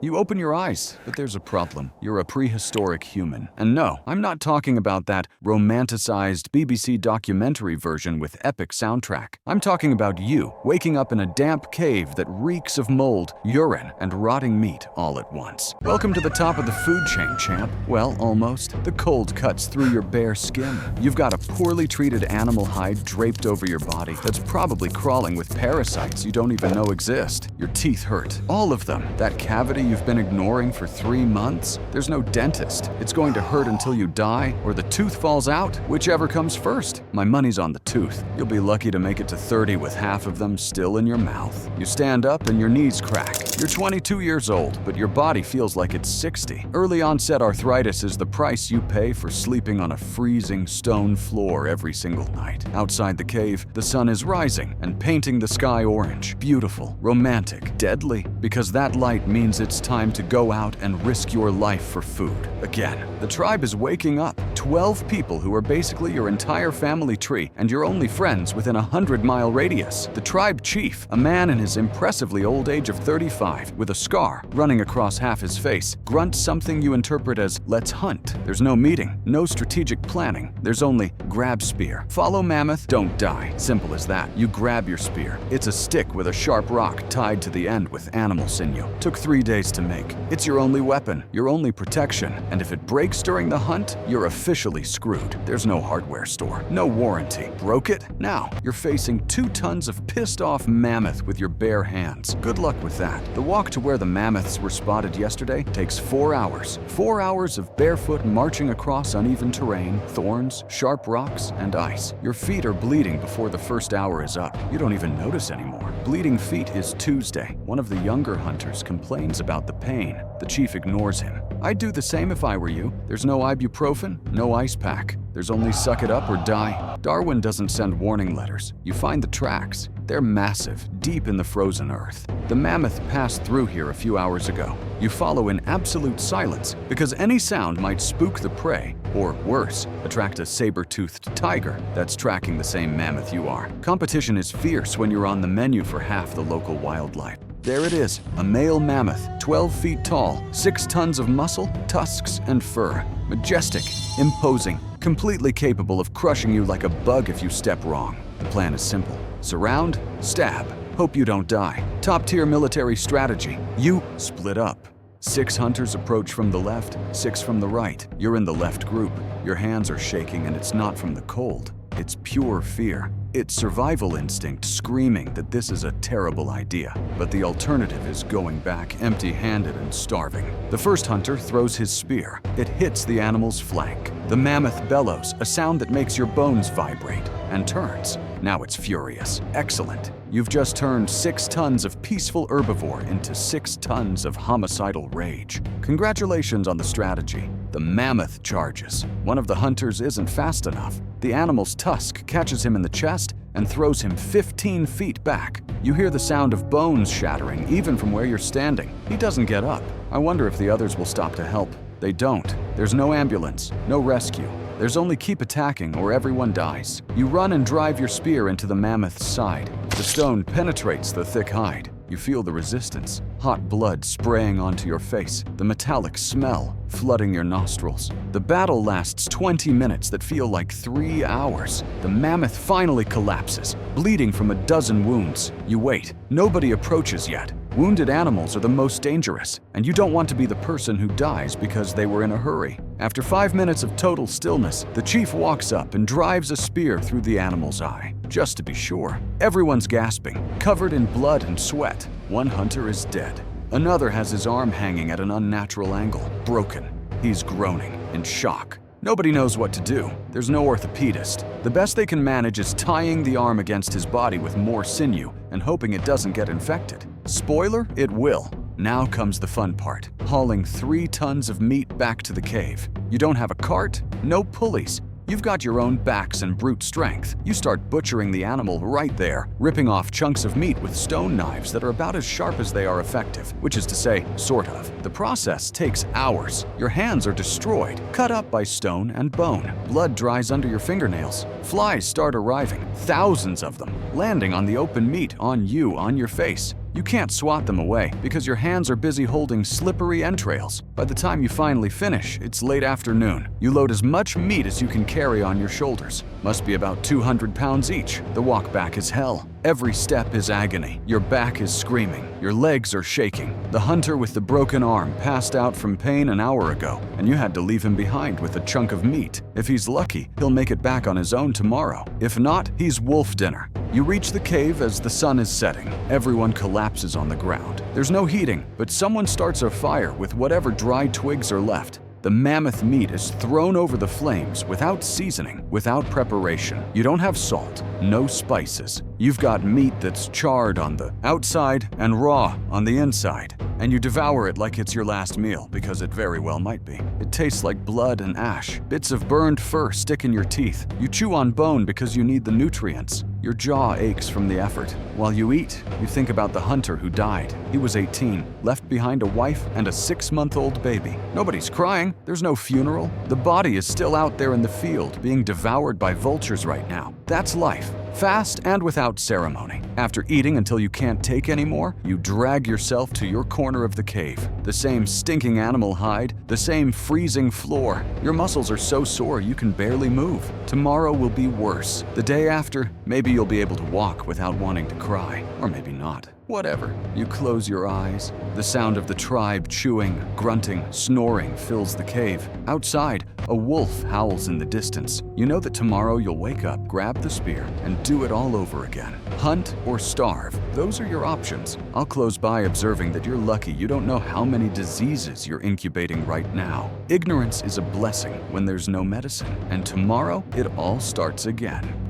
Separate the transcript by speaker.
Speaker 1: You open your eyes, but there's a problem. You're a prehistoric human. And no, I'm not talking about that romanticized BBC documentary version with epic soundtrack. I'm talking about you, waking up in a damp cave that reeks of mold, urine, and rotting meat all at once. Welcome to the top of the food chain, champ. Well, almost. The cold cuts through your bare skin. You've got a poorly treated animal hide draped over your body that's probably crawling with parasites you don't even know exist. Your teeth hurt. All of them. That cavity you've been ignoring for 3 months? There's no dentist. It's going to hurt until you die, or the tooth falls out, whichever comes first. My money's on the tooth. You'll be lucky to make it to 30 with half of them still in your mouth. You stand up and your knees crack. You're 22 years old, but your body feels like it's 60. Early onset arthritis is the price you pay for sleeping on a freezing stone floor every single night. Outside the cave, the sun is rising and painting the sky orange. Beautiful, romantic, deadly, because that light means it's time to go out and risk your life for food. Again, the tribe is waking up. 12 people who are basically your entire family tree, and you're only friends within a 100-mile radius. The tribe chief, a man in his impressively old age of 35, with a scar running across half his face, grunts something you interpret as, "Let's hunt." There's no meeting, no strategic planning. There's only grab spear. Follow mammoth, don't die. Simple as that. You grab your spear. It's a stick with a sharp rock tied to the end with animal sinew. Took 3 days to make. It's your only weapon, your only protection, and if it breaks during the hunt, you're officially screwed. There's no hardware store, no warranty. Broke it? Now, you're facing 2 tons of pissed-off mammoth with your bare hands. Good luck with that. The walk to where the mammoths were spotted yesterday takes 4 hours. 4 hours of barefoot marching across uneven terrain, thorns, sharp rocks, and ice. Your feet are bleeding before the first hour is up. You don't even notice anymore. Bleeding feet is Tuesday. One of the younger hunters complains about the pain. The chief ignores him. I'd do the same if I were you. There's no ibuprofen, no ice pack. There's only suck it up or die. Darwin doesn't send warning letters. You find the tracks. They're massive, deep in the frozen earth. The mammoth passed through here a few hours ago. You follow in absolute silence because any sound might spook the prey, or worse, attract a saber-toothed tiger that's tracking the same mammoth you are. Competition is fierce when you're on the menu for half the local wildlife. There it is, a male mammoth, 12 feet tall, 6 tons of muscle, tusks, and fur. Majestic, imposing, completely capable of crushing you like a bug if you step wrong. The plan is simple. Surround, stab, hope you don't die. Top-tier military strategy. You split up. 6 hunters approach from the left, 6 from the right. You're in the left group. Your hands are shaking, and it's not from the cold. It's pure fear. It's survival instinct screaming that this is a terrible idea. But the alternative is going back empty-handed and starving. The first hunter throws his spear. It hits the animal's flank. The mammoth bellows, a sound that makes your bones vibrate, and turns. Now it's furious. Excellent. You've just turned 6 tons of peaceful herbivore into 6 tons of homicidal rage. Congratulations on the strategy. The mammoth charges. One of the hunters isn't fast enough. The animal's tusk catches him in the chest and throws him 15 feet back. You hear the sound of bones shattering even from where you're standing. He doesn't get up. I wonder if the others will stop to help. They don't. There's no ambulance, no rescue. There's only keep attacking or everyone dies. You run and drive your spear into the mammoth's side. The stone penetrates the thick hide. You feel the resistance, hot blood spraying onto your face, the metallic smell flooding your nostrils. The battle lasts 20 minutes that feel like 3 hours. The mammoth finally collapses, bleeding from a dozen wounds. You wait. Nobody approaches yet. Wounded animals are the most dangerous, and you don't want to be the person who dies because they were in a hurry. After 5 minutes of total stillness, the chief walks up and drives a spear through the animal's eye, just to be sure. Everyone's gasping, covered in blood and sweat. One hunter is dead. Another has his arm hanging at an unnatural angle, broken. He's groaning, in shock. Nobody knows what to do. There's no orthopedist. The best they can manage is tying the arm against his body with more sinew and hoping it doesn't get infected. Spoiler, it will. Now comes the fun part, hauling 3 tons of meat back to the cave. You don't have a cart, no pulleys. You've got your own backs and brute strength. You start butchering the animal right there, ripping off chunks of meat with stone knives that are about as sharp as they are effective, which is to say, sort of. The process takes hours. Your hands are destroyed, cut up by stone and bone. Blood dries under your fingernails. Flies start arriving, thousands of them, landing on the open meat, on you, on your face. You can't swat them away because your hands are busy holding slippery entrails. By the time you finally finish, it's late afternoon. You load as much meat as you can carry on your shoulders. Must be about 200 pounds each. The walk back is hell. Every step is agony. Your back is screaming. Your legs are shaking. The hunter with the broken arm passed out from pain an hour ago, and you had to leave him behind with a chunk of meat. If he's lucky, he'll make it back on his own tomorrow. If not, he's wolf dinner. You reach the cave as the sun is setting. Everyone collapses on the ground. There's no heating, but someone starts a fire with whatever dry twigs are left. The mammoth meat is thrown over the flames without seasoning, without preparation. You don't have salt, no spices. You've got meat that's charred on the outside and raw on the inside. And you devour it like it's your last meal, because it very well might be. It tastes like blood and ash. Bits of burned fur stick in your teeth. You chew on bone because you need the nutrients. Your jaw aches from the effort. While you eat, you think about the hunter who died. He was 18, left behind a wife and a 6-month-old baby. Nobody's crying. There's no funeral. The body is still out there in the field, being devoured by vultures right now. That's life. Fast and without ceremony. After eating until you can't take anymore, you drag yourself to your corner of the cave. The same stinking animal hide, the same freezing floor. Your muscles are so sore you can barely move. Tomorrow will be worse. The day after, maybe you'll be able to walk without wanting to cry. Or maybe not. Whatever. You close your eyes. The sound of the tribe chewing, grunting, snoring fills the cave. Outside, a wolf howls in the distance. You know that tomorrow you'll wake up, grab the spear, and do it all over again. Hunt or starve. Those are your options. I'll close by observing that you're lucky you don't know how many diseases you're incubating right now. Ignorance is a blessing when there's no medicine, and tomorrow it all starts again.